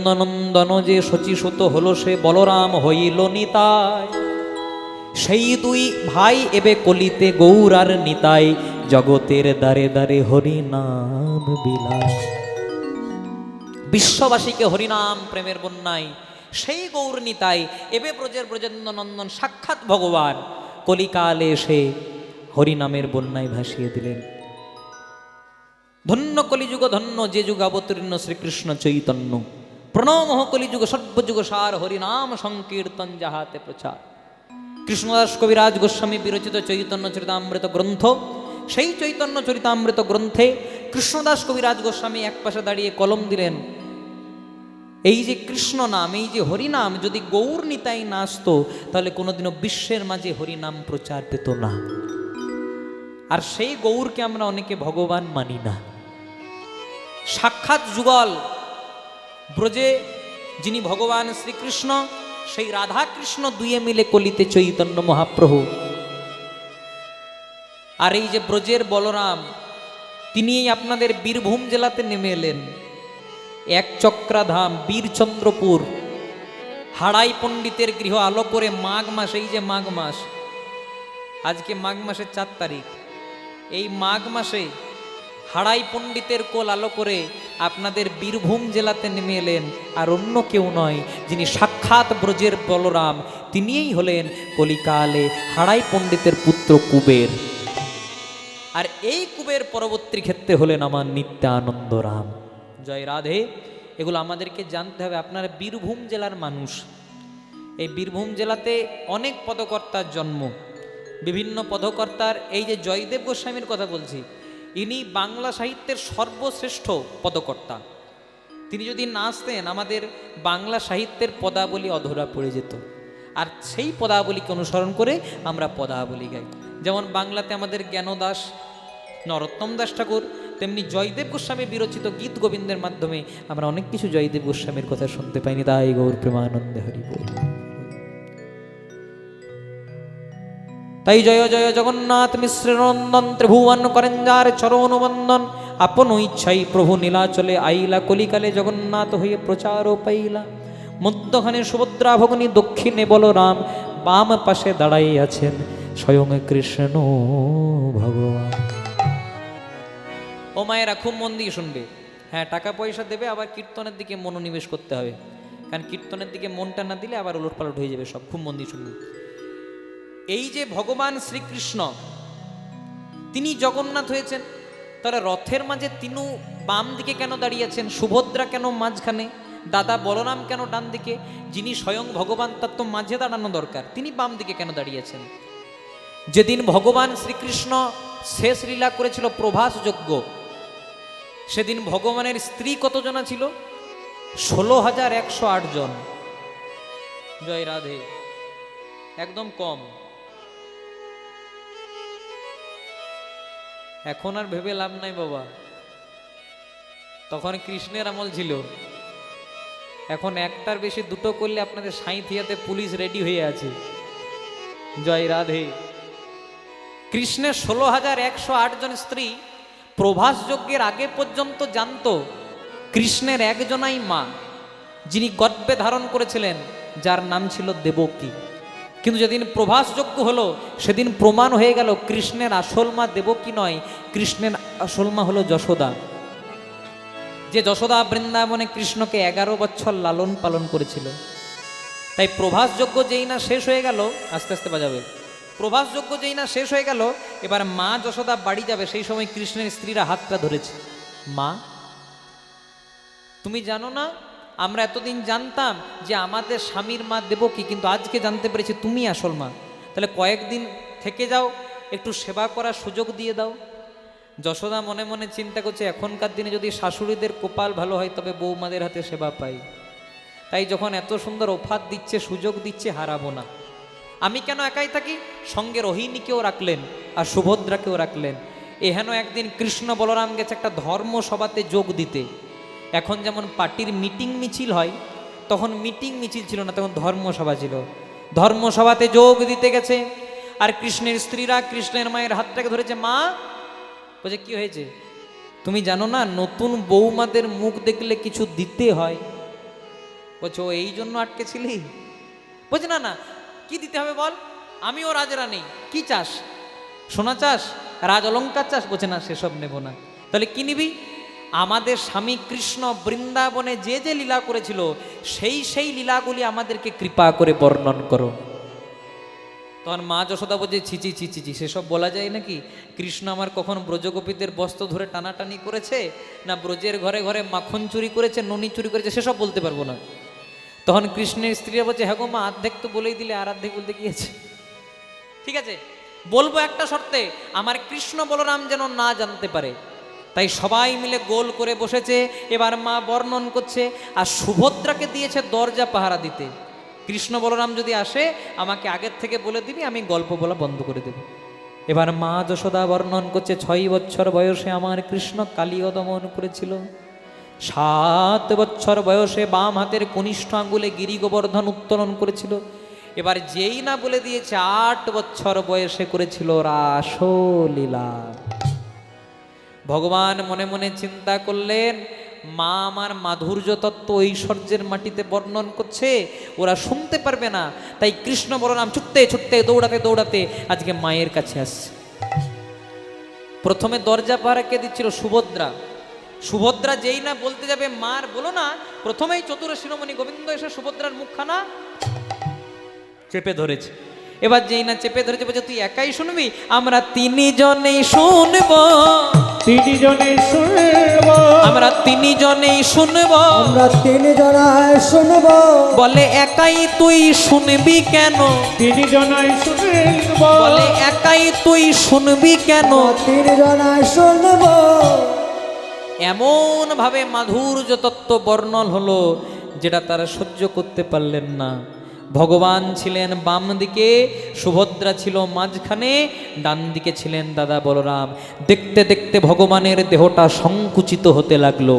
নন্দন যে শচীসুত হলো সে বলরাম হইল নিতাই, সেই দুই ভাই এবে কলিতে গৌর আর নিতাই, জগতের দ্বারে দ্বারে হরি নাম বিলায়। বিশ্ববাসীকে হরিনাম প্রেমের বন্যায় সেই গৌর নিতাই এবে ব্রজের ব্রজেন্দ্র নন্দন সাক্ষাৎ ভগবান কলিকালে এসে হরিনামের বন্যায় ভাসিয়ে দিলেন। ধন্য কলিযুগ ধন্য যে যুগ অবতীর্ণ শ্রীকৃষ্ণ চৈতন্য, প্রণমঃ কলিযুগ সর্বযুগ সার হরিনাম সংকীর্তন যাহাতে প্রচার। কৃষ্ণদাস কবিরাজ গোস্বামী বিরচিত চৈতন্য চরিতামৃত গ্রন্থ, সেই চৈতন্য চরিতামৃত গ্রন্থে কৃষ্ণদাস কবিরাজ গোস্বামী এক পাশে দাঁড়িয়ে কলম দিলেন, এই যে কৃষ্ণ নাম, এই যে হরিনাম যদি গৌর নিতাই না আসতো তাহলে কোনোদিনও বিশ্বের মাঝে হরিনাম প্রচার পেত না। আর সেই গৌরকে আমরা অনেকে ভগবান মানি না। সাক্ষাৎ যুগল ব্রজে যিনি ভগবান শ্রীকৃষ্ণ, সেই রাধা কৃষ্ণ দুয়ে মিলে কলিতে চৈতন্য মহাপ্রভু। আর এই যে ব্রজের বলরাম, তিনি আপনাদের বীরভূম জেলাতে নেমে এলেন। এক চক্রাধাম বীরচন্দ্রপুর হাড়াই পণ্ডিতের গৃহ আলো করে মাঘ মাস, এই যে মাঘ মাস, আজকে মাঘ মাসের 4 তারিখ, এই মাঘ মাসে হাড়াই পণ্ডিতের কোল আলো করে আপনাদের বীরভূম জেলাতে নেমে এলেন। আর অন্য কেউ নয়, যিনি সাক্ষাৎ ব্রজের বলরাম, তিনিই হলেন কলিকালে হাড়াই পণ্ডিতের পুত্র কুবের। আর এই কুবের পরবর্তী ক্ষেত্রে হলেন আমার নিত্যানন্দ রাম। জয় রাধে। এগুলো আমাদেরকে জানতে হবে। আপনারা বীরভূম জেলার মানুষ, এই বীরভূম জেলাতে অনেক পদকর্তার জন্ম, বিভিন্ন পদকর্তার। এই যে জয়দেব গোস্বামীর কথা বলছি, ইনি বাংলা সাহিত্যের সর্বশ্রেষ্ঠ পদকর্তা। তিনি যদি না আসতেন আমাদের বাংলা সাহিত্যের পদাবলী অধরা পড়ে যেত। আর সেই পদাবলীকে অনুসরণ করে আমরা পদাবলী গাই। যেমন বাংলাতে আমাদের জ্ঞানদাস, নরোত্তম দাস ঠাকুর, তেমনি জয়দেব গোস্বামী বিরচিত গীত গোবিন্দের মাধ্যমে আমরা অনেক কিছু জয়দেব গোস্বামীর কথা শুনতে পাইনি। তাই গৌর প্রেমানন্দে হরি বল। তাই জয় জয় জগন্নাথ মিশ্র নন্দন, ত্রিভুবন করেন যার চরণ বন্দন, আপন ইচ্ছাই প্রভু নীলাচলে আইলা, কলিকালে জগন্নাথ হয়ে প্রচার পাইলা। মধ্যখানে সুভদ্রা ভগিনী, দক্ষিণে বলরাম, বাম পাশে দাঁড়াই আছেন স্বয়ং কৃষ্ণ ভগবান। ও মায়েরা খুব মন দিয়ে শুনবে। হ্যাঁ, টাকা পয়সা দেবে, আবার কীর্তনের দিকে মনোনিবেশ করতে হবে, কারণ কীর্তনের দিকে মনটা না দিলে আবার উলটপালট হয়ে যাবে সব। খুব মন দিয়ে শুনবে। এই যে ভগবান শ্রীকৃষ্ণ, তিনি জগন্নাথ হয়েছেন, তাহলে রথের মাঝে তিনি বাম দিকে কেন দাঁড়িয়েছেন? সুভদ্রা কেন মাঝখানে? দাদা বলরাম কেন ডান দিকে? যিনি স্বয়ং ভগবান তার তো মাঝে দাঁড়ানো দরকার, তিনি বাম দিকে কেন দাঁড়িয়েছেন? যেদিন ভগবান শ্রীকৃষ্ণ শেষ লীলা করেছিল প্রভাস যজ্ঞ, সেদিন ভগবানের স্ত্রী কতজনা ছিল? 16,108 জন। জয় রাধে। একদম কম। এখন আর ভেবে লাভ নাই বাবা, তখন কৃষ্ণের আমল ছিল। এখন একটার বেশি দুটো করলে আপনাদের সাঁইথিয়াতে পুলিশ রেডি হয়ে আছে। জয় রাধে। কৃষ্ণের 16,108 জন স্ত্রী প্রভাস যজ্ঞের আগে পর্যন্ত জানতো কৃষ্ণের একজনাই মা, যিনি গর্ভে ধারণ করেছিলেন, যার নাম ছিল দেবকী। কিন্তু যেদিন প্রভাস যজ্ঞ হলো সেদিন প্রমাণ হয়ে গেল কৃষ্ণের আসল মা দেবকী নয়, কৃষ্ণের আসল মা হলো যশোদা। যে যশোদা বৃন্দাবনে কৃষ্ণকে 11 বছর লালন পালন করেছিল। তাই প্রভাস যজ্ঞ যেই না শেষ হয়ে গেল, আস্তে আস্তে বাজাবে, প্রভাস যজ্ঞ যেই না শেষ হয়ে গেল, এবার মা যশোদা বাড়ি যাবে, সেই সময় কৃষ্ণের স্ত্রীরা হাতটা ধরেছে। মা, তুমি জানো না, আমরা এতদিন জানতাম যে আমাদের স্বামীর মা দেবকী, কিন্তু আজকে জানতে পেরেছি তুমি আসল মা। তাহলে কয়েকদিন থেকে যাও, একটু সেবা করার সুযোগ দিয়ে দাও। যশোদা মনে মনে চিন্তা করছে, এখনকার দিনে যদি শাশুড়িদের কপাল ভালো হয় তবে বৌমাদের হাতে সেবা পাই। তাই যখন এত সুন্দর অফার দিচ্ছে, সুযোগ দিচ্ছে, হারাবো না। আমি কেন একাই থাকি? সঙ্গে রোহিণীকেও রাখলেন আর সুভদ্রাকেও রাখলেন। এহেন একদিন কৃষ্ণ বলরাম গেছে একটা ধর্মসভাতে যোগ দিতে। এখন যেমন পার্টির মিটিং মিছিল হয়, তখন মিটিং মিছিল ছিল না, তখন ধর্মসভা ছিল। ধর্মসভাতে যোগ দিতে গেছে, আর কৃষ্ণের স্ত্রীরা কৃষ্ণের মায়ের হাতটাকে ধরেছে। মা বলছে, কি হয়েছে? তুমি জানো না নতুন বৌমাদের মুখ দেখলে কিছু দিতে হয়? বলছো ও এই জন্য আটকেছিলি? বলছে না না, কি দিতে হবে বল, আমিও রাজরানী, কি চাস, সোনা চাস, রাজ অলঙ্কার চাস? বলছে না সেসব নেব না। তাহলে কি নিবি? আমাদের স্বামী কৃষ্ণ বৃন্দাবনে যে যে লীলা করেছিল সেই সেই লীলাগুলি আমাদেরকে কৃপা করে বর্ণন করো। তখন মা যশোদা বলছে ছিচি ছিচি ছি, সেসব বলা যায় নাকি? কৃষ্ণ আমার কখন ব্রজগোপীদের বস্ত্র ধরে টানাটানি করেছে, না ব্রজের ঘরে ঘরে মাখন চুরি করেছে, ননি চুরি করেছে, সেসব বলতে পারবো না। তখন কৃষ্ণের স্ত্রীরা বলছে হ্যাঁ গো মা, অর্ধেক তো বলেই দিলে, আর অর্ধেক বলতে কি আছে? ঠিক আছে, বলবো একটা শর্তে, আমার কৃষ্ণ বলরাম যেন না জানতে পারে। তাই সবাই মিলে গোল করে বসেছে, এবার মা বর্ণন করছে, আর সুভদ্রাকে দিয়েছে দরজা পাহারা দিতে। কৃষ্ণ বলরাম যদি আসে আমাকে আগের থেকে বলে দিবি, আমি গল্প বলা বন্ধ করে দেব। এবার মা যশোদা বর্ণন করছে 6 বছর বয়সে আমার কৃষ্ণ কালীয় দমন করেছিল। 7 বছর বয়সে বাম হাতের কনিষ্ঠ আঙ্গুলে গিরি গোবর্ধন উত্তোলন করেছিল। এবার যেই না বলে দিয়েছে 8 বছর বয়সে করেছিল রাসলীলা। ভগবান মনে মনে চিন্তা করলেন, মা আমার মাধুর্য তত্ত্ব ঐশ্বর্যের মাটিতে বর্ণন করছে, ওরা শুনতে পারবে না। তাই কৃষ্ণ বলরাম ছুটতে ছুটতে দৌড়াতে দৌড়াতে আজকে মায়ের কাছে আসছে। প্রথমে দরজা পাহারা কে দিচ্ছিল? সুভদ্রা। সুভদ্রা যেই না বলতে যাবে মার বলো না, প্রথমেই চতুর শিরোমণি গোবিন্দ এসে সুভদ্রার মুখখানা চেপে ধরেছে। এবার যেই না চেপে ধরেছে বলছে তুই একাই শুনবি? আমরা 3 জনেই শুনবো, 3 জনে শুনব, আমরা 3 জনেই শুনবো, আমরা 3 জনায় শুনব। বলে একাই তুই শুনবি কেন? 3 জনাই শুনব, বলে একাই তুই শুনবি কেন? 3 জনায় শুনব। এমন ভাবে মাধুর্য তত্ত্ব বর্ণন হলো যেটা তারা সহ্য করতে পারলেন না। ভগবান ছিলেন বাম দিকে, সুভদ্রা ছিল মাঝখানে, ডান দিকে ছিলেন দাদা বলরাম। দেখতে দেখতে ভগবানের দেহটা সংকুচিত হতে লাগলো,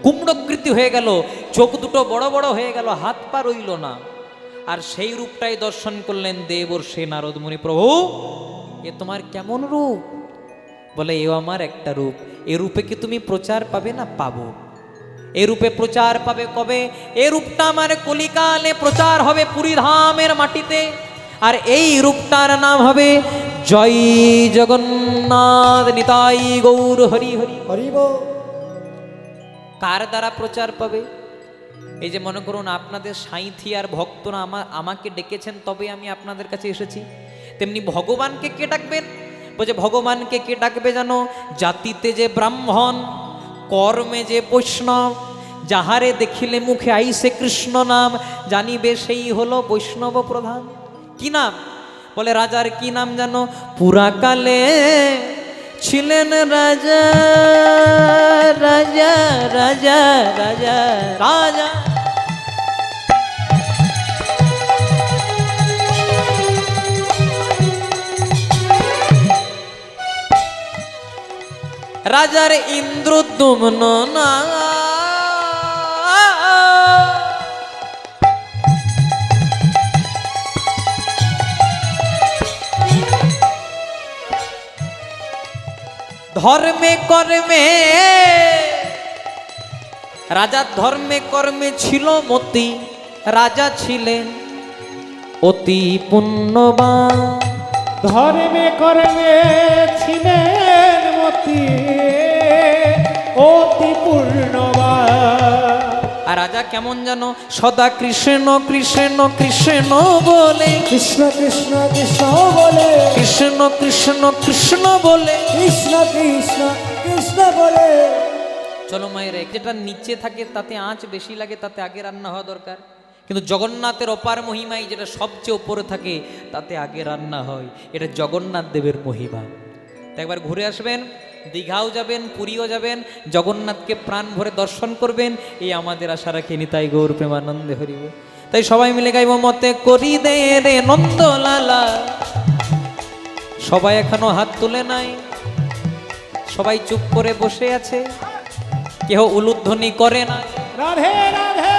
কুম্ভকৃতি হয়ে গেল, চোখ দুটো বড় বড় হয়ে গেল, হাত পা রইল না। আর সেই রূপটাই দর্শন করলেন দেবর্ষি নারদ মুনি। প্রভু এ তোমার কেমন রূপ? বলে এও আমার একটা রূপ। এ রূপে কি তুমি প্রচার পাবে? না পাবো। এ রূপে প্রচার পাবে কবে? এ রূপটা আমার কলিকালে প্রচার হবে পুরীধামের মাটিতে, আর এই রূপটার নাম হবে জয় জগন্নাথ নিতাই গৌর হরি হরি। হরিব। কার দ্বারা প্রচার পাবে? এই যে মনে করুন আপনাদের সাঁইথি আর ভক্তরা আমাকে ডেকেছেন তবে আমি আপনাদের কাছে এসেছি, তেমনি ভগবানকে কে ডাকবেন? বলছে ভগবানকে কে ডাকবে জানো? জাতিতে যে ব্রাহ্মণ, কর্মে যে বৈষ্ণব, যাহারে দেখিলে মুখে আইসে কৃষ্ণ নাম, জানিবে সেই হলো বৈষ্ণব প্রধান। কি নাম? বলে রাজার কি নাম জানো? পুরাকালে ছিলেন রাজা রাজা রাজা রাজা রাজা। রাজার ইন্দ্রদ্যুম্ন না, ধর্মে কর্মে, রাজার ধর্মে কর্মে ছিল মতি, রাজা ছিলেন অতি পুণ্যবান। ধর্মে কর্মে ছিলেন মতি অতি পূর্ণবান। আর রাজা কেমন জানো? সদা কৃষ্ণ কৃষ্ণ কৃষ্ণ বলে, কৃষ্ণ কৃষ্ণ কৃষ্ণ বলে, কৃষ্ণ কৃষ্ণ কৃষ্ণ বলে, কৃষ্ণ কৃষ্ণ কৃষ্ণ বলে। চলো মায়ের, যেটা নিচে থাকে তাতে আঁচ বেশি লাগে, তাতে আগে রান্না হওয়া দরকার। কিন্তু জগন্নাথের অপার মহিমায় যেটা সবচেয়ে উপরে থাকে তাতে আগে রান্না হয়। এটা জগন্নাথ দেবের মহিমা। তো একবার ঘুরে আসবেন, দীঘাও যাবেন, পুরীও যাবেন, জগন্নাথকে প্রাণ ভরে দর্শন করবেন, এই আমাদের আশা রাখি। নিতাই গৌর প্রেমানন্দে হরিব। তাই সবাই মিলে গাইব মতে করি দে রে নন্দলালা। সবাই এখনো হাত তুলে নাই, সবাই চুপ করে বসে আছে, কেহ উলুধ্বনি করে না। রাধে রাধে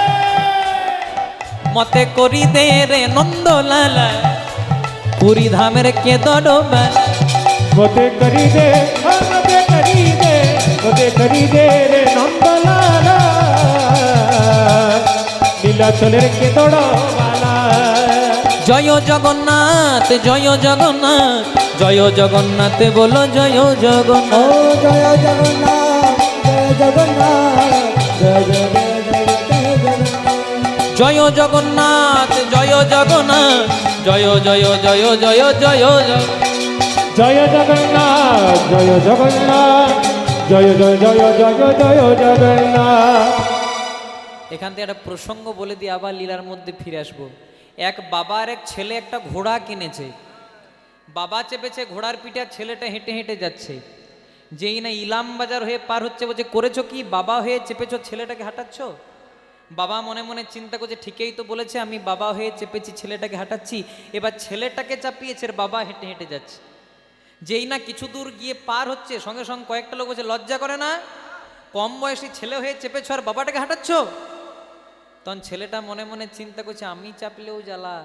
মতে করি দে রে নন্দলালা, পুরী ধামের কেদরবা। মতে করি দে, মতে করি দে, মতে করি দে রে নন্দলালা। নীলাচলের কেতড়বালা। জয় জগন্নাথ জয় জগন্নাথ জয় জগন্নাথ বলো জয় ও জগন্নাথ। জয় জগন্নাথ জয় জগন্নাথ জয় জয় জয় জয় জগন্নাথ। জয় জগন্নাথ জয় জগন্নাথ জয় জয় জয় জয় জয়। জয় জগন্নাথ জয় জগন্নাথ জয় জয় জয় জয় জয় জগন্নাথ। এখান থেকে একটা প্রসঙ্গ বলে দিয়ে আবার লীলার মধ্যে ফিরে আসবো। এক বাবার এক ছেলে একটা ঘোড়া কিনেছে। বাবা চেপেছে ঘোড়ার পিঠে, আর ছেলেটা হেঁটে হেঁটে যাচ্ছে। যেই না ইলাম বাজার হয়ে পার হচ্ছে, বলছে করেছো কি? বাবা হয়ে চেপেছো, ছেলেটাকে হাঁটাচ্ছ? বাবা মনে মনে চিন্তা করছে, ঠিকই তো বলেছে, আমি বাবা হয়ে চেপেছি, ছেলেটাকে হাঁটাচ্ছি। এবার ছেলেটাকে চাপিয়েছে, আর বাবা হেঁটে হেঁটে যাচ্ছে। যেই না কিছু দূর গিয়ে পার হচ্ছে, সঙ্গে সঙ্গে কয়েকটা লোক বলছে, লজ্জা করে না? কম বয়সী ছেলে হয়ে চেপেছো আর বাবাটাকে হাঁটাচ্ছ? তখন ছেলেটা মনে মনে চিন্তা করছে, আমি চাপলেও জ্বালা,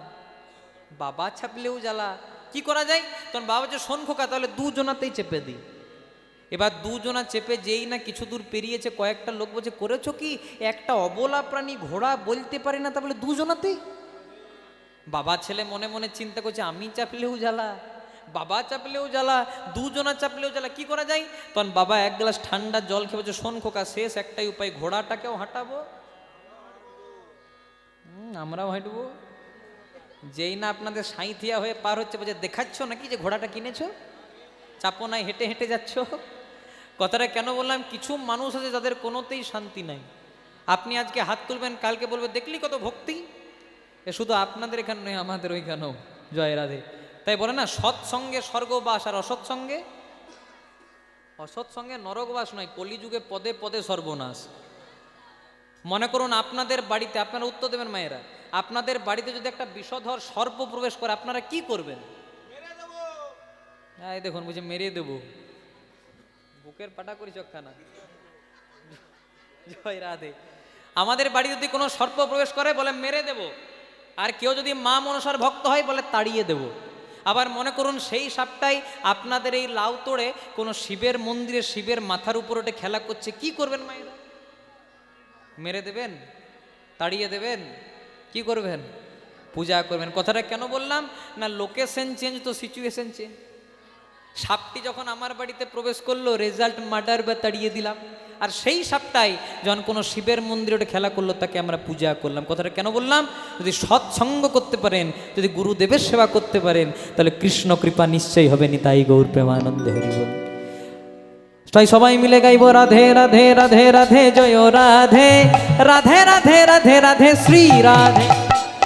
বাবা চাপলেও জ্বালা, কি করা যায়? তখন বাবা বলছে, শোন খোকা, তাহলে দুজনাতেই চেপে দিই। এবার দুজনা চেপে যেই না কিছু দূর পেরিয়েছে, কয়েকটা লোক বলছে, করেছো কি? একটা অবলা প্রাণী ঘোড়া বলতে পারে না, তা বলে দুজনাতেই? বাবা ছেলে মনে মনে চিন্তা করছে, আমি চাপলেও জ্বালা, বাবা চাপলেও জ্বালা, দুজনা চাপলেও জ্বালা, কি করা যায়? তখন বাবা এক গ্লাস ঠান্ডা জল খেয়ে বলছে, শোন খোকা, শেষ একটাই উপায়, ঘোড়াটাকেও হাঁটাবো, আমরাও হাঁটবো। যেই না আপনাদের সাঁইথিয়া হয়ে পার হচ্ছে, বলছে, দেখাচ্ছ নাকি যে ঘোড়াটা কিনেছো? চাপো নাই, হেঁটে হেঁটে যাচ্ছ। কথাটা কেন বললাম? কিছু মানুষ আছে যাদের কোনোতেই শান্তি নাই। আপনি আজকে হাত তুলবেন, কালকে বলবে, দেখলি কত ভক্তি। এ শুধু আপনাদের এখানে নয়, আমাদের ওইখানেও। জয় রাধে। তাই বলে না, সৎসঙ্গে স্বর্গবাস, আর অসৎসঙ্গে নরকবাস নয়, কলিযুগে পদে পদে সর্বনাশ। মনে করুন আপনাদের বাড়িতে, আপনারা উত্তর দেবেন মায়েরা, আপনাদের বাড়িতে যদি একটা বিষধর সর্প প্রবেশ করে, আপনারা কি করবেন? হ্যাঁ, এই দেখুন, বুঝে মেরে দেবো, বুকের পাটা করি চক্ষানা। জয় রাধে। আমাদের বাড়ি যদি কোনো সর্প প্রবেশ করে, বলে মেরে দেব। আর কেউ যদি মা মনসার ভক্ত হয়, বলে তাড়িয়ে দেব। আবার মনে করুন সেই সাপটাই আপনাদের এই লাউ তোড়ে কোনো শিবের মন্দিরে শিবের মাথার উপর ওঠে খেলা করছে, কি করবেন মায়েরা? মেরে দেবেন? তাড়িয়ে দেবেন? কি করবেন? পূজা করবেন। কথাটা কেন বললাম না, লোকেশন চেঞ্জ তো সিচুয়েশন চেঞ্জ। সাপটি যখন আমার বাড়িতে প্রবেশ করলো, রেজাল্ট মার্ডার বা তাড়িয়ে দিলাম। আর সেই সাপটাই যখন কোনো শিবের মন্দিরে ওটা খেলা করলো, তাকে আমরা পূজা করলাম। কথাটা কেন বললাম? যদি সৎসঙ্গ করতে পারেন, যদি গুরুদেবের সেবা করতে পারেন, তাহলে কৃষ্ণ কৃপা নিশ্চয়ই হবে। নিতাই গৌর প্রেমানন্দে হরি বল। তাই সবাই মিলে গাইব, রাধে রাধে রাধে রাধে জয় রাধে, রাধে রাধে রাধে রাধে শ্রী রাধে।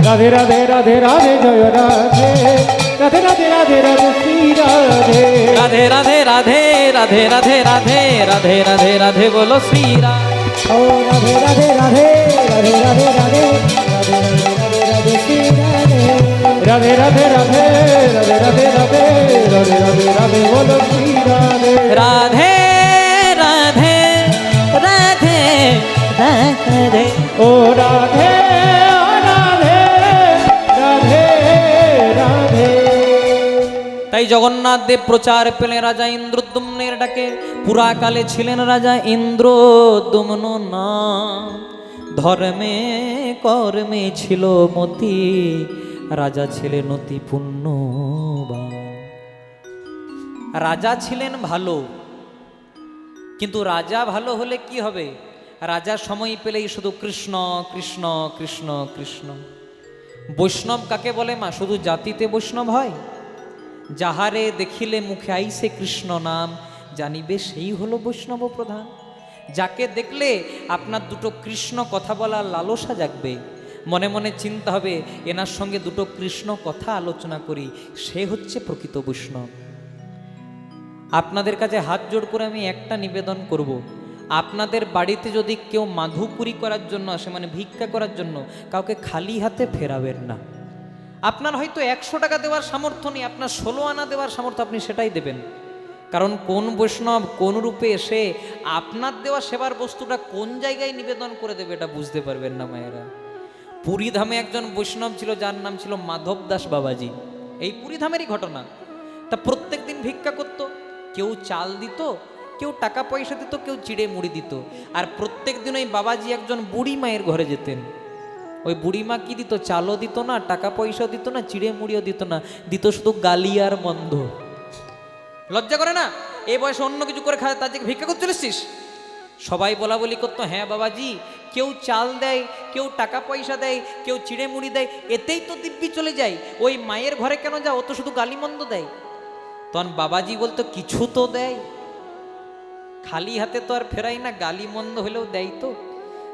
রাধে রাধে রাধে রাধে জয় রাধে, রাধে রাধে রাধে রাধে শ্রী রাধে। রাধে রাধে রাধে রাধে রাধে রাধে রাধে রাধে রাধে বলো শ্রী রাধে। ও রাধে রাধে রাধে রাধে রাধে রাধে রাধে রাধে রাধে শ্রী রাধে। রাধে রাধে রাধে রাধে রাধে রাধে রাধে রাধে রাধে বলো শ্রী রাধে। রাধে রাধে রাধে রাধে। ও রাধে ও রাধে রাধে রাধে। তাই জগন্নাথ দেব প্রচার পেলেন রাজা ইন্দ্রদ্যুম্নের ডাকে। পুরাকালে ছিলেন রাজা ইন্দ্রদ্যুম্ন নাম, ধর্মে কর্মে ছিল মতি, রাজা ছিলেন অতি পুণ্যবান। রাজা ছিলেন ভালো, কিন্তু রাজা ভালো হলে কি হবে? রাজা সময় পেলেই শুধু কৃষ্ণ কৃষ্ণ কৃষ্ণ কৃষ্ণ। বৈষ্ণব কাকে বলে মা? শুধু জাতিতে বৈষ্ণব হয়? যাহারে দেখিলে মুখে আইসে কৃষ্ণ নাম, জানিবে সেই হলো বৈষ্ণব প্রধান। যাকে দেখলে আপনার দুটো কৃষ্ণ কথা বলার লালসা জাগবে, মনে মনে চিন্তা হবে এনার সঙ্গে দুটো কৃষ্ণ কথা আলোচনা করি, সে হচ্ছে প্রকৃত বৈষ্ণব। আপনাদের কাছে হাত জোড় করে আমি একটা নিবেদন করব, আপনাদের বাড়িতে যদি কেউ মাধুপুরি করার জন্য আসে, মানে ভিক্ষা করার জন্য, কাউকে খালি হাতে ফেরাবেন না। আপনার হয়তো 100 টাকা দেওয়ার সামর্থ্য নেই, আপনার 16 আনা দেওয়ার সামর্থ্য, আপনি সেটাই দেবেন। কারণ কোন বৈষ্ণব কোন রূপে এসে আপনার দেওয়া সেবার বস্তুটা কোন জায়গায় নিবেদন করে দেবে, এটা বুঝতে পারবেন না মায়েরা। পুরীধামে একজন বৈষ্ণব ছিল, যার নাম ছিল মাধব দাস বাবাজি। এই পুরীধামেরই ঘটনা। তা প্রত্যেক দিন ভিক্ষা করত, কেউ চাল দিত, কেউ টাকা পয়সা দিত, কেউ চিড়ে মুড়ি দিত। আর প্রত্যেক দিন ওই বাবাজি একজন বুড়ি মায়ের ঘরে যেতেন। ওই বুড়িমা কি দিত? চালও দিত না, টাকা পয়সাও দিত না, চিড়ে মুড়িও দিত না, দিত শুধু গালি আর মন্দ। লজ্জা করে না? এই বয়সে অন্য কিছু করে খায়, তার দিকে ভিক্ষা করতে চলেছিস? সবাই বলা বলি করতো, হ্যাঁ বাবাজি, কেউ চাল দেয়, কেউ টাকা পয়সা দেয়, কেউ চিড়ে মুড়ি দেয়, এতেই তো দিব্যি চলে যায়, ওই মায়ের ঘরে কেন যাও? ও তো শুধু গালি মন্দ দেয়। তখন বাবাজি বলতো, কিছু তো দেয়, খালি হাতে তো আর ফেরাই না, গালি মন্দ হলেও দেয় তো।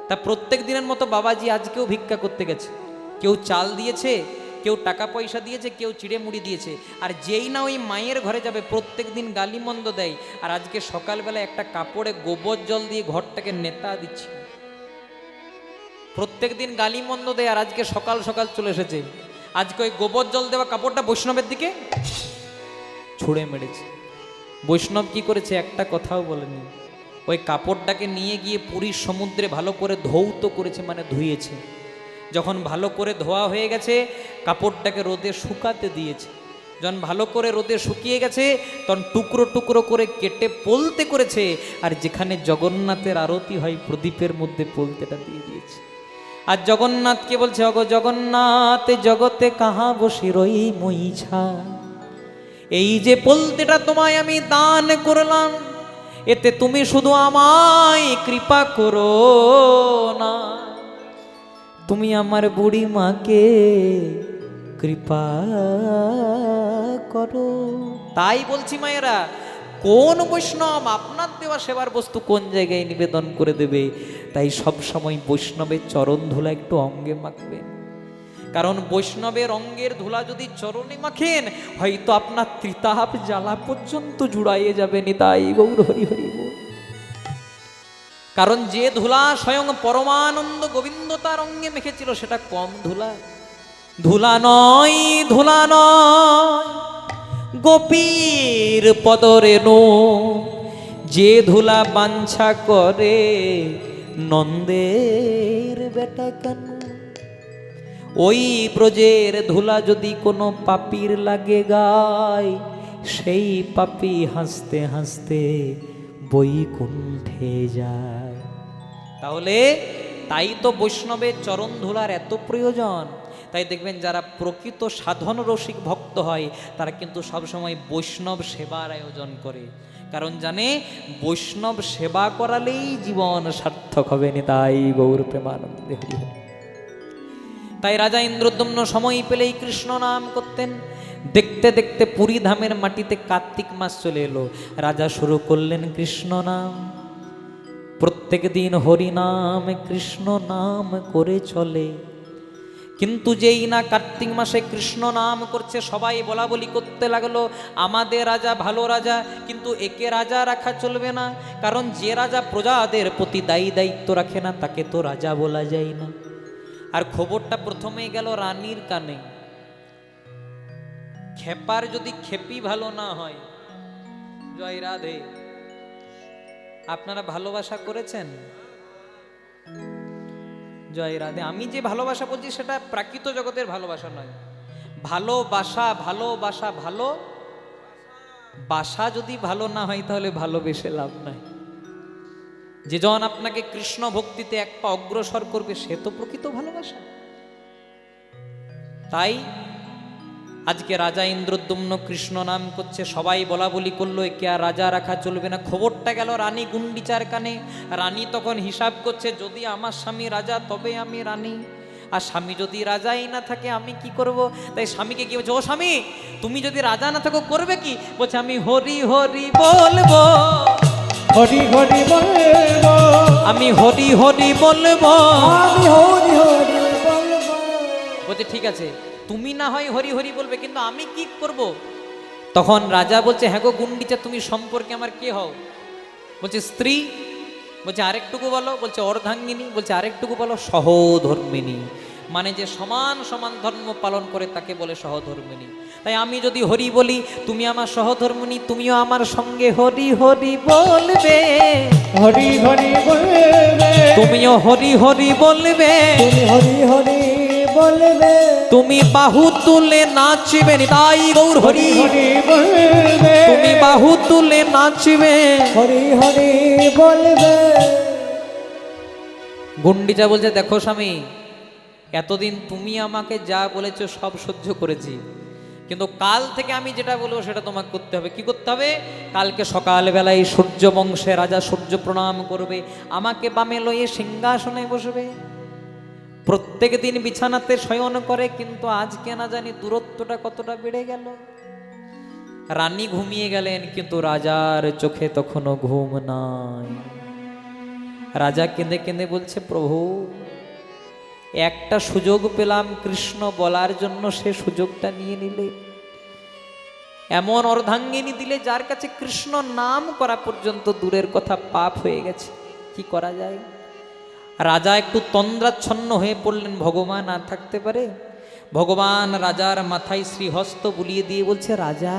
তা প্রত্যেক দিনের মতো বাবাজি আজকেও ভিক্ষা করতে গেছে। কেউ চাল দিয়েছে, কেউ টাকা পয়সা দিয়েছে, কেউ চিড়ে মুড়ি দিয়েছে। আর যেই না ওই মায়ের ঘরে যাবে, প্রত্যেক দিন গালি মন্দ দেয়। আর আজকে সকালবেলা একটা কাপড়ে গোবর জল দিয়ে ঘরটাকে নেতা দিচ্ছে। প্রত্যেক দিন গালি মন্দ দেয়, আর আজকে সকাল সকাল চলে এসেছে। আজকে ওই গোবর জল দেওয়া কাপড়টা বৈষ্ণবের দিকে ছুঁড়ে মেরেছে। বৈষ্ণব কি করেছে? একটা কথাও বলেনি। ওই কাপড়টাকে নিয়ে গিয়ে পুরীর সমুদ্রে ভালো করে ধৌত করেছে, মানে ধুয়েছে। যখন ভালো করে ধোয়া হয়ে গেছে, কাপড়টাকে রোদে শুকাতে দিয়েছে। যখন ভালো করে রোদে শুকিয়ে গেছে, তখন টুকরো টুকরো করে কেটে পোলতে করেছে। আর যেখানে জগন্নাথের আরতি হয়, প্রদীপের মধ্যে পোলতেটা দিয়ে দিয়েছে। আর জগন্নাথকে বলছে, অগো জগন্নাথ, জগতে কাহা বসি রই মইছা, এই যে পোলতেটা তোমায় আমি দান করলাম, এতে তুমি শুধু আমায় কৃপা করো না, তুমি আমার বুড়ি মাকে কৃপা করো। তাই বলছি মায়েরা, কোন বৈষ্ণব আপনার দেওয়া সেবার বস্তু কোন জায়গায় নিবেদন করে দেবে? তাই সব সময় বৈষ্ণবের চরণ ধুলা একটু অঙ্গে মাখবেন। কারণ বৈষ্ণবের অঙ্গের ধুলা যদি চরণে মাখেন, হয়তো আপনার ত্রিতাপ জ্বালা পর্যন্ত জুড়াইয়ে যাবে। নিতাই গৌর হরি হরি বল। কারণ যে ধুলা স্বয়ং পরমানন্দ গোবিন্দ তার অঙ্গে মেখেছিল, সেটা কম ধুলা? ধুলা নয়, ধুলা নয়, গোপীর পদরেণু, যে ধুলা বাঞ্ছা করে নন্দের বেটা কেন। ওই ব্রজের ধুলা যদি কোনো পাপীর লাগে গায়, সেই পাপী হাসতে হাসতে বৈকুণ্ঠে যায়। তাহলে তাই তো বৈষ্ণবের চরণ ধুলার এত প্রয়োজন। তাই দেখবেন যারা প্রকৃত সাধন রসিক ভক্ত হয়, তারা কিন্তু সবসময় বৈষ্ণব সেবার আয়োজন করে। কারণ জানে, বৈষ্ণব সেবা করালেই জীবন সার্থক হবে। নিতাই গৌর প্রেমানন্দে হরি হরি। তাই রাজা ইন্দ্রদ্যম্ন সময় পেলেই কৃষ্ণ নাম করতেন। দেখতে দেখতে পুরী ধামের মাটিতে কার্তিক মাস চলে এলো। রাজা শুরু করলেন কৃষ্ণ নাম। প্রত্যেক দিন হরি নাম, কৃষ্ণ নাম করে চলে। কিন্তু যেই না কার্তিক মাসে কৃষ্ণ নাম করছে, সবাই বলা বলি করতে লাগলো, আমাদের রাজা ভালো রাজা, কিন্তু একে রাজা রাখা চলবে না। কারণ যে রাজা প্রজাদের প্রতি দায়ী দায়িত্ব রাখে না, তাকে তো রাজা বলা যায় না। আর খবরটা প্রথমেই গেল রানীর কানে। খেপার যদি খেপি ভালো না হয়, জয় রাধে, আপনারা ভালোবাসা করেছেন? জয় রাধে। আমি যে ভালোবাসা বলছি, সেটা প্রাকৃত জগতের ভালোবাসা নয়। ভালোবাসা, ভালোবাসা, ভালো বাসা যদি ভালো না হয়, তাহলে ভালোবেসে লাভ নাই। যে জন আপনাকে কৃষ্ণ ভক্তিতে এক পা অগ্রসর করবে, সে তো প্রকৃত ভালোবাসা। তাই আজকে রাজা ইন্দ্রদ্যম্ন কৃষ্ণ নাম করছে, সবাই বলা বলি করলো, একে আর রাজা রাখা চলবে না। খবরটা গেল রানী গুন্ডিচার কানে। রানী তখন হিসাব করছে, যদি আমার স্বামী রাজা, তবে আমি রানী, আর স্বামী যদি রাজাই না থাকে, আমি কি করব? তাই স্বামীকে কি বলছে, ও স্বামী, তুমি যদি রাজা না থাকো করবে কি? বলছে, আমি হরি হরি বলবো, হরি হরি বলবো, আমি হরি হরি বলবো, আমি হরি হরি বলবো। বলছে ঠিক আছে, তুমি না হয় হরি হরি বলবে, কিন্তু আমি কি করব? তখন রাজা বলছে, হ্যাঁ গো গুন্ডিচা, তুমি সম্পর্কে আমার কে হও? বলছে স্ত্রী। বলছে আরেকটুকু বলো। বলছে অর্ধাঙ্গিনী। বলছে আরেকটুকু বলো, সহধর্মিনী। মানে যে সমান সমান ধর্ম পালন করে, তাকে বলে সহধর্মিনী। তাই আমি যদি হরি বলি, তুমি আমার সহধর্মিনী, তুমিও আমার সঙ্গে হরি হরি বলবে, হরি হরি বলবে, তুমিও হরি হরি বলবে, তুমি হরি হরি বলবে, তুমি বাহু তুলে নাচবে। তাই গৌর হরি, হরি বলবে, তুমি বাহু তুলে নাচবে। হরি হরি বলবে। গুন্ডিচা বলছে, দেখো স্বামী, এতদিন তুমি আমাকে যা বলেছো সব সহ্য করেছি, কিন্তু কাল থেকে আমি যেটা বলবো সেটা তোমাকে করতে হবে। কি করতে হবে? কালকে সকালবেলায় সূর্য বংশে রাজা সূর্য প্রণাম করবে, আমাকে বামে লয়ে সিংহাসনে বসবে। প্রত্যেক দিন বিছানাতে শয়ন করে, কিন্তু আজকে না জানি দূরত্বটা কতটা বেড়ে গেল। রানী ঘুমিয়ে গেলেন, কিন্তু রাজার চোখে তখনও ঘুম নাই। রাজা কেঁদে কেঁদে বলছে, প্রভু একটা সুযোগ পেলাম কৃষ্ণ বলার জন্য, সে সুযোগটা নিয়ে নিলে। এমন অর্ধাঙ্গিনী দিলে যার কাছে কৃষ্ণ নাম করা পর্যন্ত দূরের কথা পাপ হয়ে গেছে, কি করা যায়? রাজা একটু তন্দ্রাচ্ছন্ন হয়ে পড়লেন, ভগবান আর থাকতে পারে? ভগবান রাজার মাথায় শ্রীহস্ত বুলিয়ে দিয়ে বলছে, রাজা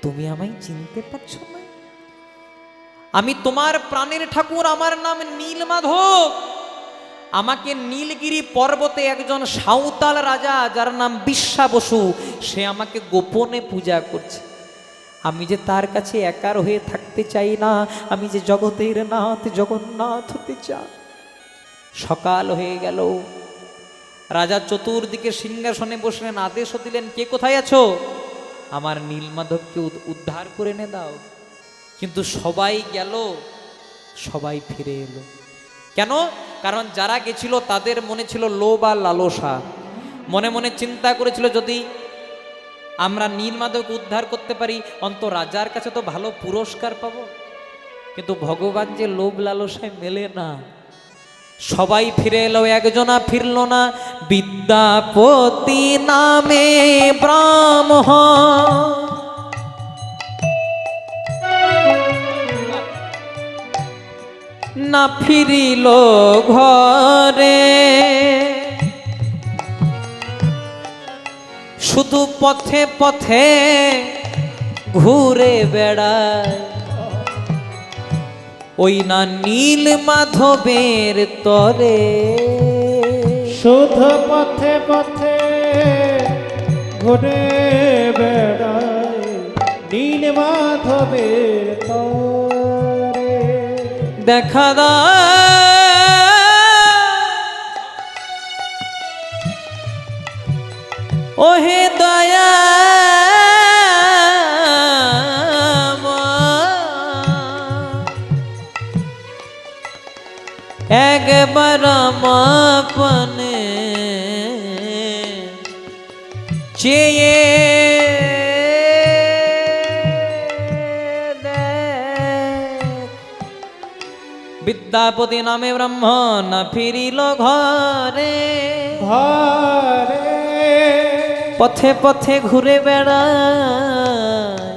তুমি আমায় চিনতে পারছো না? আমি তোমার প্রাণের ঠাকুর, আমার নাম নীলমাধব। আমাকে নীলগিরি পর্বতে একজন সাঁওতাল রাজা যার নাম বিশ্বা বসু, সে আমাকে গোপনে পূজা করছে। আমি যে তার কাছে একার হয়ে থাকতে চাই না, আমি যে জগতের নাথ জগন্নাথ হতে চাই। সকাল হয়ে গেল, রাজা চতুর্দিকে সিংহাসনে বসলেন, আদেশও দিলেন, কে কোথায় আছো? আমার নীলমাধবকে উদ্ধার করে এনে দাও। কিন্তু সবাই গেল, সবাই ফিরে এলো। কেন? কারণ যারা গেছিল তাদের মনে ছিল লোভ আর লালসা। মনে মনে চিন্তা করেছিল, যদি আমরা নীলমাধবকে উদ্ধার করতে পারি, অন্ত রাজার কাছে তো ভালো পুরস্কার পাবো। কিন্তু ভগবান যে লোভ লালসায় মেলে না। সবাই ফিরে এলো, একজনা ফিরল না। বিদ্যাপতি নামে ব্রাহ্মণ না ফিরিল ঘরে, শুধু পথে পথে ঘুরে বেড়ায়। ওই না নীল মাধবের তরে, শুধু পথে পথে ঘুরে বেড়ায় নীল মাধবের তরে। দেখা দাও ওহে দয়া একবার আপনে চেয়ে বিদ্যাপতি নামে ব্রাহ্মণ ফিরিল ঘরে। ঘরে পথে পথে ঘুরে বেড়ায়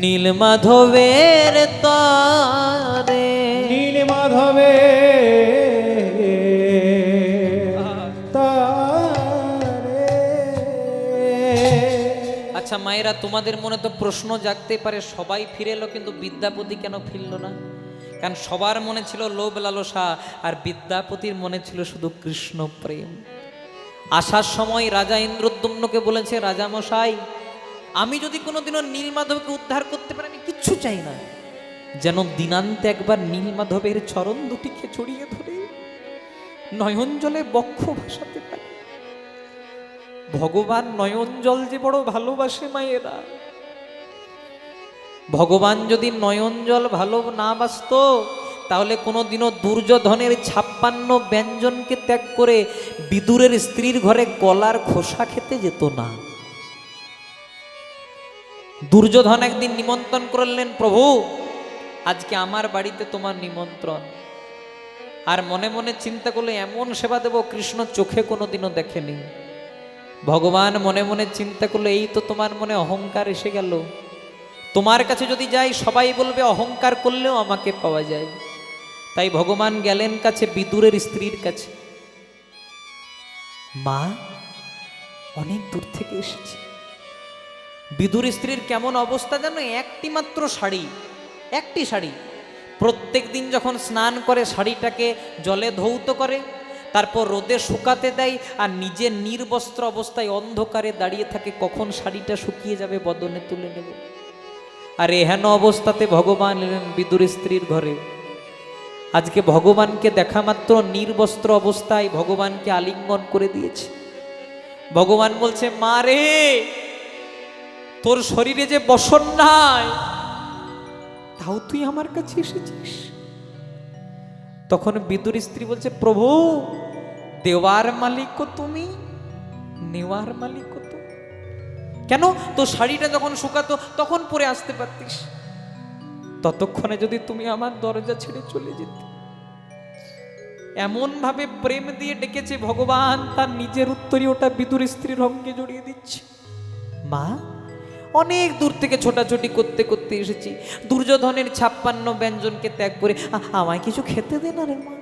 নীল মাধবের তরে। নীল মাধবের তরে। আচ্ছা মায়েরা, তোমাদের মনে তো প্রশ্ন জাগতে পারে, সবাই ফিরে এলো কিন্তু বিদ্যাপতি কেন ফিরল না? কারণ সবার মনে ছিল লোভ লালসা, আর বিদ্যাপতির মনে ছিল শুধু কৃষ্ণ প্রেম। আসার সময় রাজা ইন্দ্রদ্যুম্নকে বলেছে, রাজা মশাই, আমি যদি কোনোদিনও নীলমাধবকে উদ্ধার করতে পারি, আমি কিচ্ছু চাই না, যেন দিনান্তে একবার নীলমাধবের চরণ দুটিকে জড়িয়ে ধরে নয়ন জলে বক্ষ ভাসাতে পারি। ভগবান নয়ন জল যে বড় ভালোবাসে মায়েরা। ভগবান যদি নয়ন জল ভালো না বাসত, তাহলে কোনোদিনও দুর্যোধনের 56 ব্যঞ্জনকে ত্যাগ করে বিদুরের স্ত্রীর ঘরে কলার খোসা খেতে যেত না। দুর্যোধন একদিন নিমন্ত্রণ করলেন, প্রভু আজকে আমার বাড়িতে তোমার নিমন্ত্রণ। আর মনে মনে চিন্তা করলে এমন সেবা দেব কৃষ্ণ চোখে কোনোদিনও দেখেনি। ভগবান মনে মনে চিন্তা করলো, এই তো তোমার মনে অহংকার এসে গেল, তোমার কাছে যদি যাই সবাই বলবে অহংকার করলেও আমাকে পাওয়া যায়। তাই ভগবান গেলেন কাছে বিদুরের স্ত্রীর কাছে। মা, অনেক দূর থেকে এসেছি। বিদুর স্ত্রীর কেমন অবস্থা জানো? একটি মাত্র শাড়ি, একটি শাড়ি। প্রত্যেক দিন যখন স্নান করে শাড়িটাকে জলে ধৌত করে, তারপর রোদে শুকাতে দেয়, আর নিজে নির্বস্ত্র অবস্থায় অন্ধকারে দাঁড়িয়ে থাকে, কখন শাড়িটা শুকিয়ে যাবে বদনে তুলে নেব। আর এহেন অবস্থাতে ভগবান এলেন বিদুর স্ত্রীর ঘরে। আজকে ভগবানকে দেখা মাত্র নির্বস্ত্র অবস্থায় ভগবানকে আলিঙ্গন করে দিয়েছে। ভগবান বলছে, মা রে, তোর শরীরে যে বসন নাই, তাও তুই আমার কাছে এসেছিস। তখন বিদুর স্ত্রী বলছে, প্রভু, দেওয়ার মালিক তুমি, নেওয়ার মালিক তুমি। কেন? তো শাড়িটা যখন শুকাতো তখন পরে আসতে পারতিস, ততক্ষণে যদি তুমি আমার দরজা ছেড়ে চলে যেতে। এমন ভাবে প্রেম দিয়ে ডেকেছে ভগবান, তার নিজের উত্তরীয়টা বিদুর স্ত্রীর অঙ্গে জড়িয়ে দিচ্ছে। মা, অনেক দূর থেকে ছোটাছুটি করতে করতে এসেছি, দুর্যোধনের 56 ব্যঞ্জনকে ত্যাগ করে আমায় কিছু খেতে দে না রে মা।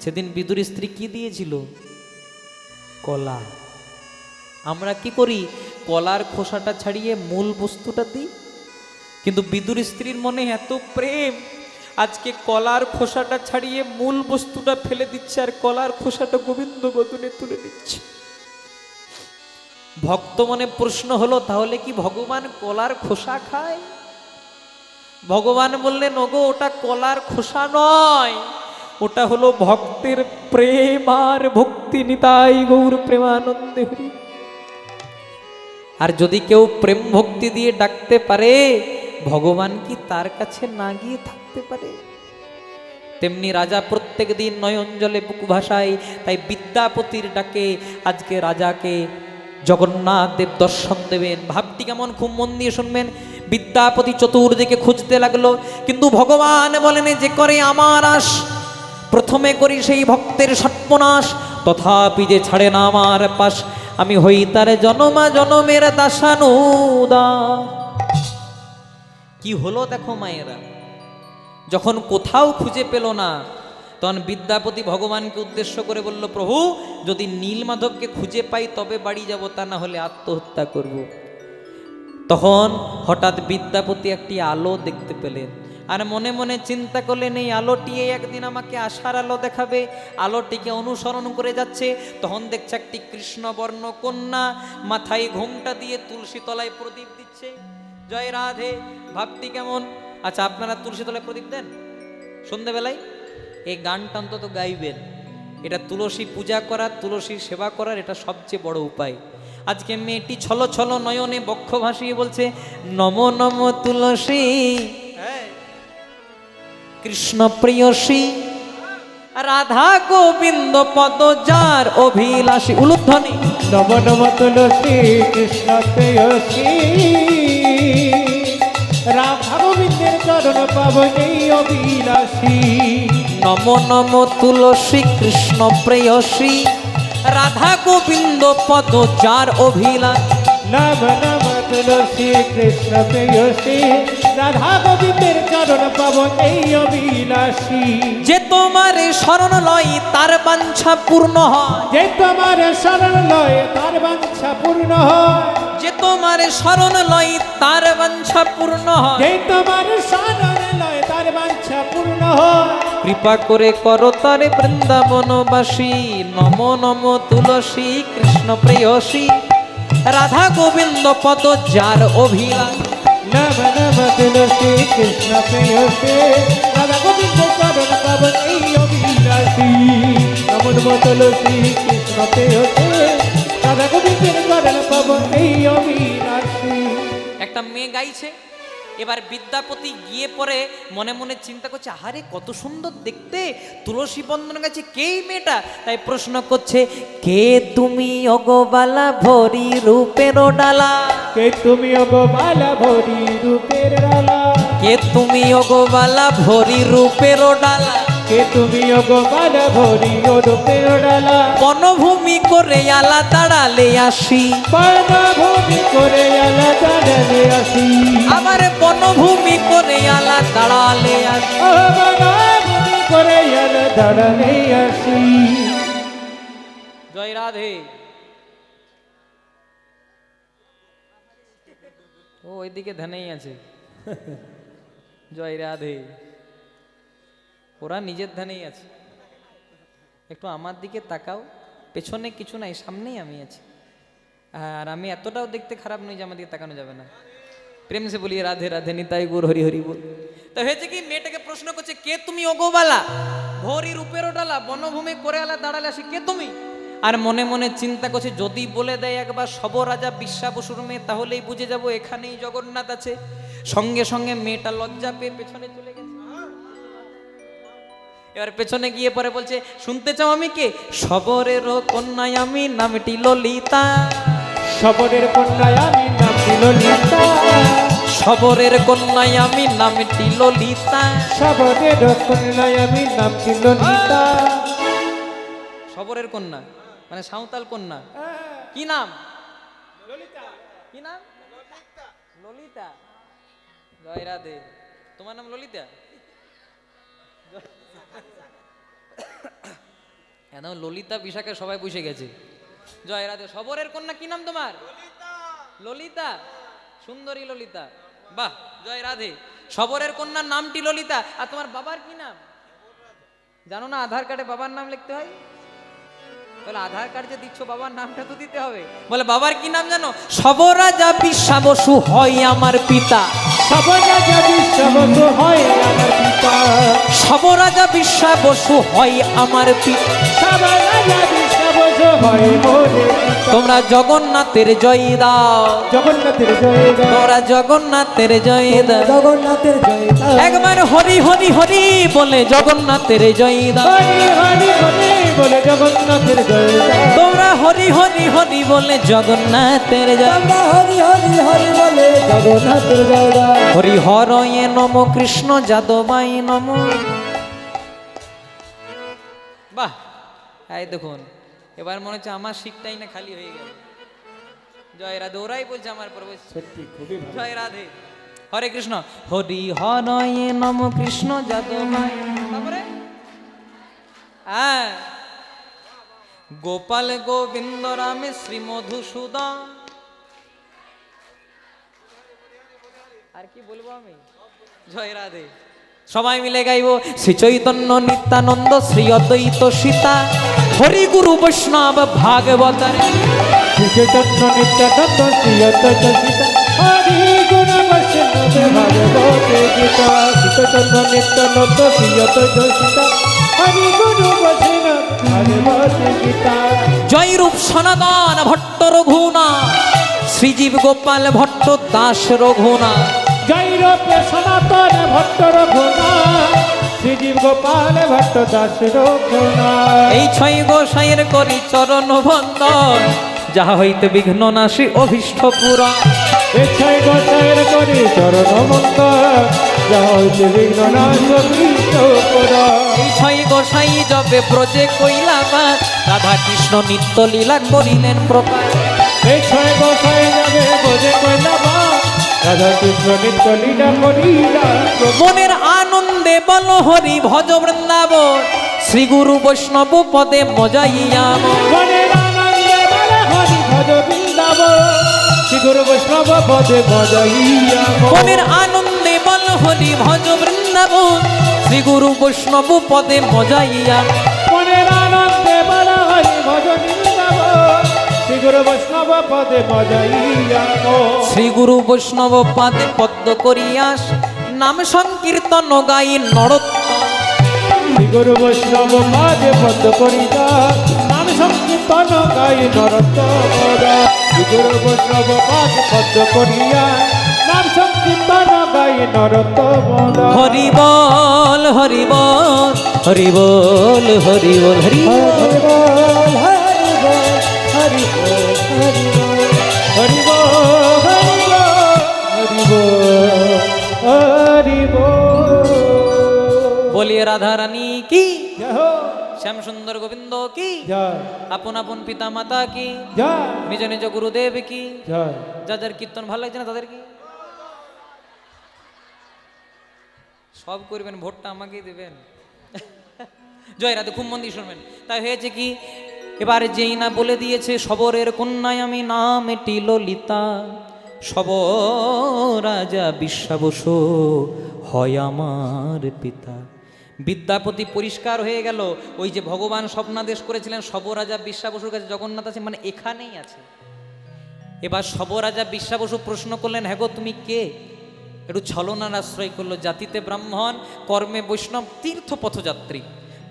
সেদিন বিদুর স্ত্রী কি দিয়েছিল? কলা। আমরা কি করি? কলার খোসাটা ছাড়িয়ে মূল বস্তুটা দিই। কিন্তু বিদুর স্ত্রীর মনে এত প্রেম, আজকে কলার খোসাটা ছাড়িয়ে মূল বস্তুটা ফেলে দিচ্ছে, আর কলার খোসাটা গোবিন্দ বদনে তুলে নিচ্ছে। ভক্ত মনে প্রশ্ন হলো, তাহলে কি ভগবান কলার খোসা খায়? ভগবান বললেন, ওগো, ওটা কলার খোসা নয়, ওটা হলো ভক্তের প্রেম আর ভক্তি। নিতাই গৌর প্রেমানন্দে হরি। আর যদি কেউ প্রেম ভক্তি দিয়ে ডাকতে পারে, ভগবান কি তার কাছে না গিয়ে থাকতে পারে? তেমনি রাজা প্রত্যেক দিন নয়ন জলে বুক ভাসায়, তাই বিদ্যাপতির ডাকে আজকে রাজাকে জগন্নাথ দেব দর্শন দেবেন। ভাবটি কেমন? খুব মন দিয়ে শুনবেন। বিদ্যাপতি চতুর্দিকে খুঁজতে লাগলো, কিন্তু ভগবান বলেন, যে করে আমার আশ, প্রথমে করি সেই ভক্তের সর্বনাশ, তথাপি যে ছাড়ে না আমার পাশ, আমি হই তার জনমা জনমের দাসানুদা। কি হলো দেখো মায়েরা, যখন কোথাও খুঁজে পেল না, তখন বিদ্যাপতি ভগবানকে উদ্দেশ্য করে বলল, প্রভু, যদি নীলমাধবকে খুঁজে পাই তবে বাড়ি যাব, তা না হলে আত্মহত্যা করব। তখন হঠাৎ বিদ্যাপতি একটি আলো দেখতে পেলেন, আর মনে মনে চিন্তা করলেন, এই আলোটি একদিন আমাকে আশার আলো দেখাবে। আলোটিকে অনুসরণ করে যাচ্ছে, তখন দেখছে একটি কৃষ্ণবর্ণ কন্যা মাথায় ঘোমটা দিয়ে তুলসী তলায় প্রদীপ দিচ্ছে। জয় রাধে। ভাবটি কেমন? আচ্ছা, আপনারা তুলসী তলায় প্রদীপ দেন সন্ধ্যেবেলায়? এই গানটা অন্তত গাইবেন। এটা তুলসী পূজা করার, তুলসীর সেবা করার এটা সবচেয়ে বড় উপায়। আজকে মেয়েটি ছলো ছলো নয়নে বক্ষ ভাসিয়ে বলছে, নম নম তুলসী কৃষ্ণ প্রিয়সী রাধা গোবিন্দ পদ যার অভিলাষী। উলুধ্বনি। নম নম তুলসী কৃষ্ণ প্রেয়সী, রাধা গোবিন্দের চরণ পাবনে অভিলাষী। নম নম তুলসী কৃষ্ণ প্রেয়সী রাধা গোবিন্দ পদ যার অভিলাষ। নম নম তুলসী কৃষ্ণ প্রেয়সী, রাধা গোবিন্দের চরণ পাবনে অভিলাষী। যে তোমার শরণ লয় তার বাঞ্ছা পূর্ণ হয়, যে তোমার শরণ লয় তার বাঞ্ছা পূর্ণ হয়, যে তোমার শরণ লয় তার বাঞ্ছা পূর্ণ হয়, যে তোমার শরণ লয় তার বাঞ্ছা পূর্ণ হয়। কৃপা করে করো তারে বৃন্দাবনবাসী। নম নম তুলসী কৃষ্ণ প্রেয়সী রাধা গোবিন্দ পদ যার অভিলাষ। নম নম তুলসী কৃষ্ণ প্রেয়সী, রাধা গোবিন্দ চরণ পাবনে অভিলাষী। নম নম তুলসী কৃষ্ণ প্রেয়সী, রাধা গোবিন্দের চরণ পাবনে অভিলাষী। একটা মেয়ে গাইছে, এবার বিদ্যাপতি গিয়ে পরে মনে মনে চিন্তা করছে, আহারে কত সুন্দর দেখতে, তুলসী বন্দন গাছে, কে এই মেয়েটা? তাই প্রশ্ন করছে, কে তুমি অগোবালা ভরি রূপের ডালা? কে তুমি অগোবালা ভরি রূপের ডালা? কে তুমি অগোবালা ভরি রূপের ডালা? কে তুমি অগোবালা ভরি রূপের ডালা? বনভূমি করে আলা তাড়ালে আসি, বনভূমি করে আলা তাড়ালে আসি, আবার বনভূমি করে আলা তাড়ালে আসি। ও বনভূমি করে আলা তাড়ালে আসি। জয় রাধে। ও ওইদিকে ধ্যানেই আছে। জয় রাধে। ওরা নিজের ধ্যানেই আছে। একটু আমার দিকে তাকাও, পেছনে কিছু নাই, সামনেই আমি আছি। আর আমি এতটাও দেখতে খারাপ নই যে আমার দিকে তাকানো যাবে না। প্রেম সে বলি রাধে রাধে, নিতাই গৌর হরি হরি বল। তো হয়েছে কি, মেয়েটাকে প্রশ্ন করছে, কে তুমি ওগোবালা, ভরি রূপের ডালা, বনভূমি করে আলা দাঁড়ালে আসি, কে তুমি? আর মনে মনে চিন্তা করছে, যদি বলে দেয় একবার সব রাজা বিশ্বা বসুর মেয়ে, তাহলেই বুঝে যাব এখানেই জগন্নাথ আছে। সঙ্গে সঙ্গে মেয়েটা লজ্জা পেয়ে পেছনে চলে গেছে। এবার পেছনে গিয়ে পরে বলছে, শুনতে চাও আমি কে? সবরেরও কন্যায় আমি, নামটি ললিতা। সবরের কন্যায় আমি, নামটি ললিতা। সবরের কন্যায় আমি, নামটি ললিতা। সবরের কন্যায় আমি, নামটি ললিতা। সবরের কন্যা মানে সাঁওতাল কন্যা, কি নাম? কি নাম? ললিতা। জয় রাধে। তোমার নাম ললিতা? একদম ললিতা বিশাখে সবাই বুঝে গেছে। জয় রাধে। সবরের কন্যা, কি নাম তোমার? ললিতা। সুন্দরী ললিতা, বাহ, জয় রাধে। সবরের কন্যার নামটি ললিতা। আর তোমার বাবার কি নাম জানো না? আধার কার্ডে বাবার নাম লিখতে হয়। বলে আধার কার্ড যে দিচ্ছ, বাবার নামটা তো দিতে হবে। বলে বাবার কি নাম জানো? সবরাজা বিশ্বা বসু হয় আমার পিতা। সবরাজা বিশ্বা বসু হয় আমার পিতা। সবরাজা বিশ্বা বসু হয় আমার পিতা। সবরাজা বিশ্বা বসু হয় মোর পিতা। তোমরা জগন্নাথের জয় দাও, জগন্নাথের জয় গাও। তোমরা জগন্নাথের জয় দাও। জগন্নাথের জয় দাও। একবার হরি হরি হরি বলে জগন্নাথের জয় দাও। হরি হরি হরি বলে জগন্নাথের জয় গাও। তোমরা হরি হরি হরি বলে জগন্নাথের জয়। আমরা হরি হরি হরি বলে জগন্নাথের জয় দাও। হরি হরয়ে নম, কৃষ্ণ যাদবাই নম। বাহ, এই দেখুন, এবার মনে হচ্ছে আমার শিখটাই না খালি হয়ে গেল। জয় রাধে। ওরাই বলছে আমার পর, সত্যি খুবই ভালো। জয় রাধে। হরে কৃষ্ণ। হরি হরয়ে নম, কৃষ্ণ যাদবাই। তারপরে হ্যাঁ, গোপাল গোবিন্দ রামে শ্রী মধুসূদন। আর কি বলবো আমি? জয় রাধে। সবাই মিলে গাইব, শ্রী চৈতন্য নিত্যানন্দ শ্রী অদ্বৈত সীতা, হরি গুরু বৈষ্ণব ভাগবতার। শ্রী চৈতন্য নিত্যানন্দ শ্রী অদ্বৈত সীতা, হরি গুণ বৈষ্ণব ভাগবতে গীতা। শ্রী চৈতন্য নিত্যানন্দ শ্রী অদ্বৈত সীতা, হরি গুণ বৈষ্ণব ভাগবতে গীতা। জয় রূপ সনাতন ভট্ট রঘুনা, শ্রীজীব গোপাল ভট্ট দাস রঘুনা। জয় রূপে সনাতন ভট্ট রঘুনা, শ্রীজীব গোপাল ভট্ট দাস রঘুনা। এই ছয় গোসাইয়ের করি চরণ বন্দন, যাহা হইতে বিঘ্ন নাশী অভীষ্ট পুরা। এই ছয় গোসাইয়ের করি চরণ বন্দন, যাহা হইতে বিঘ্ন নাশ কৃষ্ণ পুরা। এই ছয় গোসাই যবে ব্রজে কৈলাবাস, রাধা কৃষ্ণ নিত্য লীলা করিলেন প্রকাশ। এই ছয় গোসাই যাবে বোঝে কইলাবা, রাধা কৃষ্ণ নিত্য লীলা করিলা। মনের আনন্দে বল হরি ভজ বৃন্দাবন, শ্রী গুরু বৈষ্ণব পদে মজাইয়া মন। মনের আনন্দে বলে হরি ভজ বৃন্দাবন, শ্রী গুরু বৈষ্ণব পদে বজাইয়া মন। মনের আনন্দে বল হরি ভজ বৃন্দাবন, শ্রী গুরু বৈষ্ণব পদে মজাইয়া। মনের আনন্দে বলে হরি ভজ বৃন্দাবন, শ্রী গুরু বৈষ্ণব পদে বজাইয়া মন। শ্রী গুরু বৈষ্ণব পাদে পদ্ম করিয়াস, নাম সংকীর্তন গাই নরোত্তম। শ্রী গুরু বৈষ্ণব পদে পদ্ম করিয়া, নাম সংকীর্তন গাই নরোত্তম। শ্রী গুরু বৈষ্ণব পদে পদ্ম করিয়া, নাম সংকীর্তন গাই নরোত্তম। হরি বল হরি বল, হরি বল হরি বল, হরি হরি বল হরি বল হরি বল হরি বল। হরি বল হরি বল হরি বল। বলিয়ে রাধা রানী কি, জয় হো, শ্যাম সুন্দর গোবিন্দ কি, জয় আপন আপন পিতা মাতা কি, জয় নিজ নিজ গুরুদেব কি। জয়। যাদের কীর্তন ভালো লাগছে না তাদের কি সব করবেন, ভোটটা আমাকেই দেবেন। জয় রাধে। খুব মন দিয়ে শুনবেন। তাই হয়েছে কি, এবার যেই না বলে দিয়েছে সবরের কন্যায় আমি, নাম এটি ললিতা। সব রাজা বিশ্বা বসু হয় আমার পিতা। বিদ্যাপতি পরিষ্কার হয়ে গেল। ওই যে ভগবান স্বপ্নাদেশ করেছিলেন সব রাজা বিশ্বা বসুর কাছে জগন্নাথ আছে, মানে এখানেই আছে। এবার সব রাজা বিশ্বা বসু প্রশ্ন করলেন, হ্যাঁ গো তুমি কে? একটু ছলনার আশ্রয় করলো। জাতিতে ব্রাহ্মণ, কর্মে বৈষ্ণব, তীর্থ পথযাত্রী,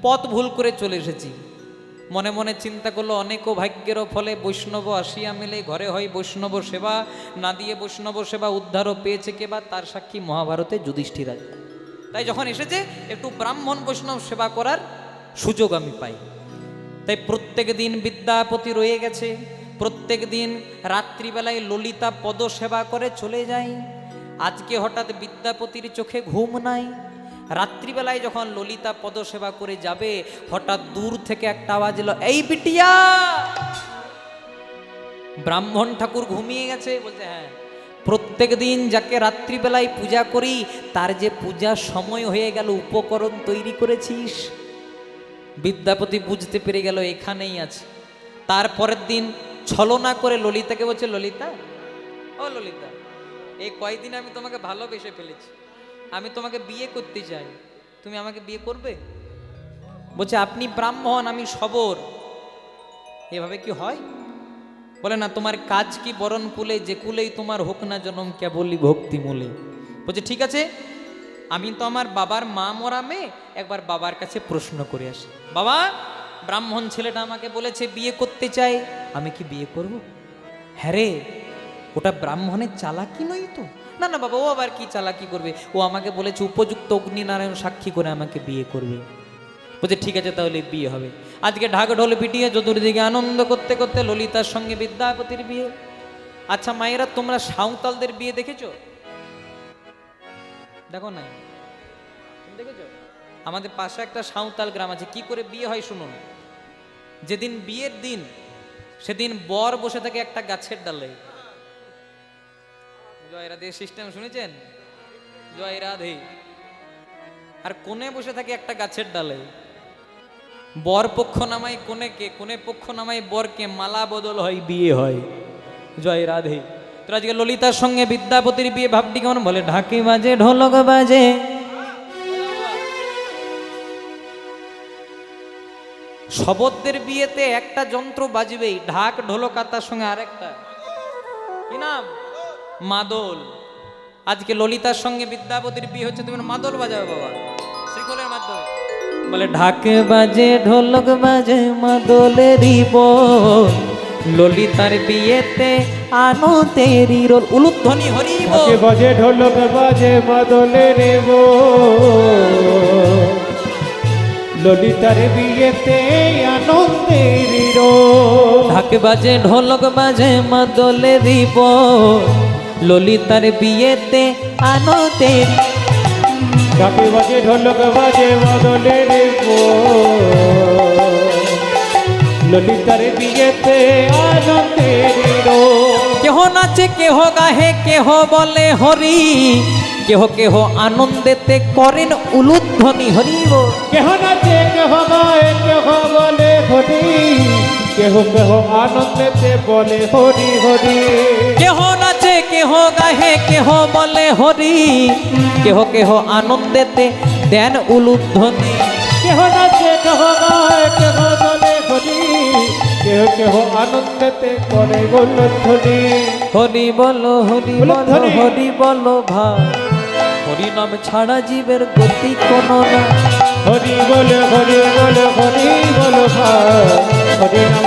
পথ ভুল করে চলে এসেছি। মনে মনে চিন্তা করলো অনেকও ভাগ্যেরও ফলে বৈষ্ণব আসিয়া মিলে ঘরে হয় বৈষ্ণব সেবা, না দিয়ে বৈষ্ণব সেবা উদ্ধারও পেয়েছে কেবা, তার সাক্ষী মহাভারতে যুধিষ্ঠির রাজা। তাই যখন এসেছে একটু ব্রাহ্মণ বৈষ্ণব সেবা করার সুযোগ আমি পাই। তাই প্রত্যেক দিন বিদ্যাপতি রয়ে গেছে, প্রত্যেক দিন রাত্রিবেলায় ললিতা পদ সেবা করে চলে যায়। আজকে হঠাৎ বিদ্যাপতির চোখে ঘুম নাই। রাত্রিবেলায় যখন ললিতা পদ সেবা করে যাবে, হঠাৎ দূর থেকে একটা আওয়াজ এলো, এই বিটিয়া। ব্রাহ্মণ ঠাকুর ঘুমিয়ে গেছে, বলছে হ্যাঁ। প্রত্যেক দিন যাকে রাত্রিবেলায় পূজা করি তার যে পূজার সময় হয়ে গেল, উপকরণ তৈরি করেছিস। বিদ্যাপতি বুঝতে পেরে গেল এখানেই আছে। তারপরের দিন ছলনা করে ললিতাকে বলছে, ললিতা, ও ললিতা, এই কয়দিন আমি তোমাকে ভালোবেসে ফেলেছি, আমি তোমাকে বিয়ে করতে চাই, তুমি আমাকে বিয়ে করবে? বলছে আপনি ব্রাহ্মণ, আমি শবর, এভাবে কি হয়? বলে না, তোমার কাজ কি বরণ কুলে, যে কুলেই তোমার হোক না জনম কেবলই ভক্তি মূলে। বলছে ঠিক আছে, আমি তো আমার বাবার মা মরা মেয়ে, একবার বাবার কাছে প্রশ্ন করে আসি। বাবা, ব্রাহ্মণ ছেলেটা আমাকে বলেছে বিয়ে করতে চাই, আমি কি বিয়ে করব? হ্যাঁ রে, ওটা ব্রাহ্মণের চালাকি নয় তো? না না বাবা, ও আবার কি চালাকি করবে, ও আমাকে বলেছে উপযুক্ত অগ্নিনারায়ণ সাক্ষী করে আমাকে বিয়ে করবে। বলছে ঠিক আছে, তাহলে বিয়ে হবে। আজকে ঢাক ঢোল পিটিয়ে চতুর্দিকে আনন্দ করতে করতে ললিতার সঙ্গে বিদ্যাপতির বিয়ে। আচ্ছা মায়েরা, তোমরা সাঁওতালদের বিয়ে দেখেছো? দেখো নাই? দেখেছো? আমাদের পাশে একটা সাঁওতাল গ্রাম আছে, কি করে বিয়ে হয় শুনুন। যেদিন বিয়ের দিন, সেদিন বর বসে থাকে একটা গাছের ডালে। জয় রাধে সিস্টেম শুনেছেন? জয় রাধে। আর কোণে বসে থাকে একটা গাছের ডালে। বর পক্ষ নামাই কোণেকে, কোণে পক্ষ নামাই বরকে, মালা বদল হয়, বিয়ে হয়। জয় রাধে। তো আজকে ললিতার সঙ্গে বিদ্যাপতির বিয়ে, ভাবটি কেমন? বলে ঢাকি বাজে ঢোলক বাজে, শবদদের বিয়েতে একটা যন্ত্র বাজবেই, ঢাক ঢোলক, আর তার সঙ্গে আরেকটা কি নাম? মাদল। আজকে ললিতার সঙ্গে বিদ্যাপতির বিয়ে হচ্ছে, তুমি মাদল বাজাবে বাবা, শ্রীকোলের মাধ্যমে। বলে ঢাক বাজে ঢোলক বাজে মাদলেরই বল, ললিতার বিয়েতে আনো তেরি রোল। উলুধ্বনি হরি বল। ঢাকে বাজে ঢোলক বাজে মাদলের বল, ললিতার বিয়েতে আনন্দের রোল। ঢাক বাজে ঢোলক বাজে মাদলেরই বল, ললিতার বিয়েতে আনো তেরি। ঢাকে বাজে ঢোলক বাজে মাদলের বল, ললিতার বিয়েতে আনন্দের রোল। কেহ নাচে কেহ গাহে কেহ বলে হরি, কেহ কেহ আনন্দেতে করেন উলুধ্বনি হরি বল। কেহ নাচে কেহ গায়ে কেহ বলে হরি, কেহ কেহ আনন্দেতে বলে হরি হরি। কেহ নাচে কেহ গাহে কেহ বলে হরি, কেহ কেহ আনন্দেতে দেন উলুধ্বনি। কেহ নাচে কেহ গায়ে কেহ বলে হরি, কেহ কেহ আনন্দেতে করে গোলধ্বনি। হরি বলো হরি বলো হরি বলো ভাই, হরি নাম ছাড়া জীবের গতি কোনো না। হরি বল হরি বল হরি বল ভাই, হরি নাম